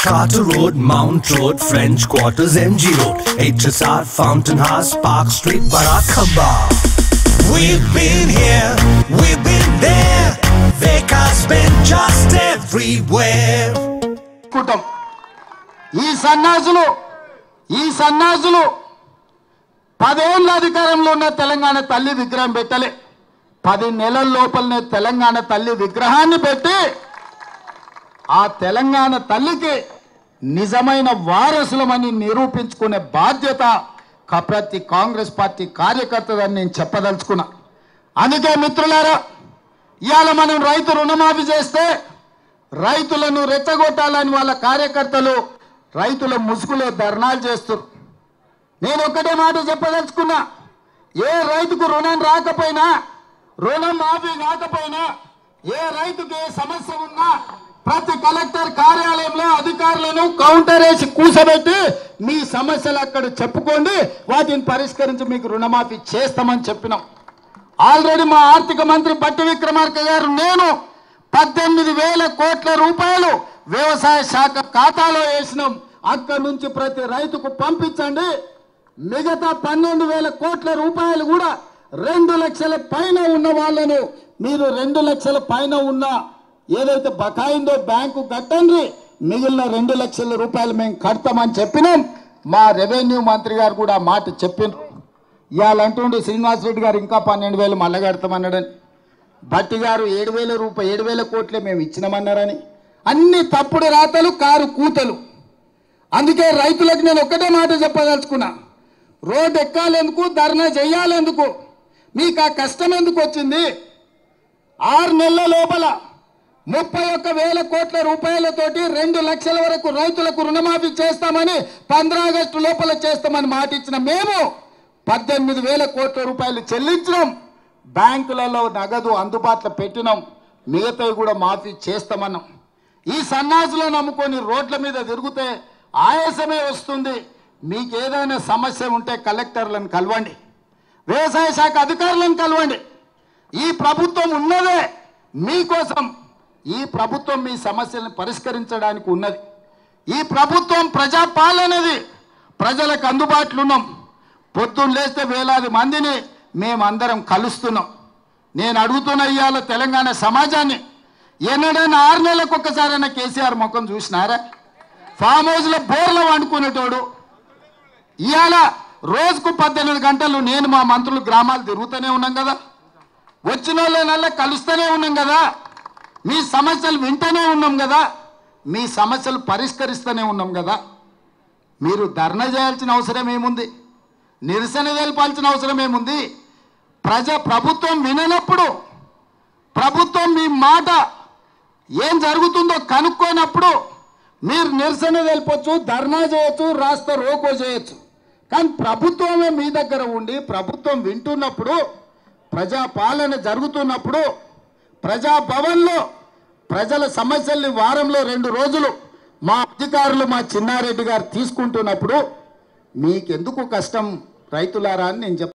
Carter Road, Mount Road, French Quarters, MG Road, HSR, Fountain House, Park Street, Barakaba. We've been here, we've been there, Veka's been just everywhere. కుటం ఈ సన్నాసులు 10 ఏళ్ల అధికారంలో ఉన్న తెలంగాణ తల్లి విగ్రహం పెట్టలే 10 నెలల లోపలనే తెలంగాణ తల్లి విగ్రహాన్ని పెట్టి ఆ తెలంగాణ తల్లికి నిజమైన వారసులమని నిరూపించుకునే బాధ్యత ప్రతి కాంగ్రెస్ పార్టీ కార్యకర్తదని నేను చెప్పదలుచుకున్నా. అందుకే మిత్రులారా, ఇవాళ మనం రైతు రుణమాఫీ చేస్తే రైతులను రెచ్చగొట్టాలని వాళ్ళ కార్యకర్తలు రైతుల ముసుగులో ధర్నాలు చేస్తారు. నేను ఒక్కటే మాట చెప్పదలుచుకున్నా, ఏ రైతుకు రుణం రాకపోయినా, రుణం మాఫీ కాకపోయినా, ఏ రైతుకు ఏ సమస్య ఉన్నా ప్రతి కలెక్టర్ కార్యాలయంలో అధికారులను కౌంటర్ వేసి కూర్చోబెట్టి మీ సమస్యలు అక్కడ చెప్పుకోండి, వాటిని పరిష్కరించి మీకు రుణమాఫీ చేస్తామని చెప్పినాం. ఆల్రెడీ మా ఆర్థిక మంత్రి బట్టి విక్రమార్క గారు నేను 18,000 కోట్ల రూపాయలు వ్యవసాయ శాఖ ఖాతాలో వేసినాం. అక్కడి నుంచి ప్రతి రైతుకు పంపించండి. మిగతా 12,000 కోట్ల రూపాయలు కూడా 2 లక్షల పైన ఉన్న వాళ్ళను మీరు 2 లక్షల పైన ఉన్న ఏదైతే బకాయిందో బ్యాంకు కట్టండి, మిగిలిన 2 లక్షల రూపాయలు మేము కడతామని చెప్పినాం. మా రెవెన్యూ మంత్రి గారు కూడా మాట చెప్పినారు. ఇవాళ అంటుండే శ్రీనివాస్ రెడ్డి గారు ఇంకా 12,000 మళ్ళీ కడతామన్నాడని, భట్టి గారు 7,000 కోట్లే మేము ఇచ్చినామన్నారని, అన్ని తప్పుడు రాతలు కారు కూతలు. అందుకే రైతులకు నేను ఒక్కటే మాట చెప్పదలుచుకున్నా, రోడ్డు ఎక్కాలెందుకు, ధర్నా చేయాలెందుకు, మీకు ఆ కష్టం ఎందుకు వచ్చింది? 6 నెలల లోపల 31,000 కోట్ల రూపాయలతోటి 2 లక్షల వరకు రైతులకు రుణమాఫీ చేస్తామని 15 ఆగస్టు లోపల చేస్తామని మాట ఇచ్చిన మేము 18,000 కోట్ల రూపాయలు చెల్లించినాం. బ్యాంకులలో నగదు అందుబాటులో పెట్టినాం, మిగతావి కూడా మాఫీ చేస్తామన్నాం. ఈ సన్నాసులను నమ్ముకొని రోడ్ల మీద తిరిగితే ఆయాసమే వస్తుంది. మీకు ఏదైనా సమస్య ఉంటే కలెక్టర్లను కలవండి, వ్యవసాయ శాఖ అధికారులను కలవండి. ఈ ప్రభుత్వం ఉన్నదే మీకోసం. ఈ ప్రభుత్వం మీ సమస్యలను పరిష్కరించడానికి ఉన్నది. ఈ ప్రభుత్వం ప్రజాపాలనది, ప్రజలకు అందుబాటులో ఉన్నాం. పొద్దున్న లేస్తే వేలాది మందిని మేమందరం కలుస్తున్నాం. నేను అడుగుతున్న ఇవాళ తెలంగాణ సమాజాన్ని, ఎన్నడైనా 6 నెలలకు ఒక్కసారైనా కేసీఆర్ ముఖం చూసినారా? ఫామ్ హౌస్లో బోర్లో వండుకునేటోడు ఇవాళ రోజుకు 18 గంటలు నేను మా మంత్రులు గ్రామాలు తిరుగుతూనే ఉన్నాం కదా, వచ్చిన వాళ్ళనల్లా కలుస్తూనే ఉన్నాం కదా, మీ సమస్యలు వింటూనే ఉన్నాం కదా, మీ సమస్యలు పరిష్కరిస్తూనే ఉన్నాం కదా. మీరు ధర్నా చేయాల్సిన అవసరం ఏముంది? నిరసన తెలపాల్సిన అవసరం ఏముంది? ప్రభుత్వం విననప్పుడు, ప్రభుత్వం మీ మాట ఏం జరుగుతుందో కనుక్కోనప్పుడు మీరు నిరసన తెలపచ్చు, ధర్నా చేయొచ్చు, రాస్తా రోకో చేయొచ్చు. కానీ ప్రభుత్వమే మీ దగ్గర ఉండి ప్రభుత్వం వింటున్నప్పుడు, ప్రజాపాలన జరుగుతున్నప్పుడు, ప్రజాభవన్లో ప్రజల సమస్యల్ని వారంలో 2 రోజులు మా అధికారులు మా చిన్నారెడ్డి గారు తీసుకుంటున్నప్పుడు మీకెందుకు కష్టం రైతులారా అని నేను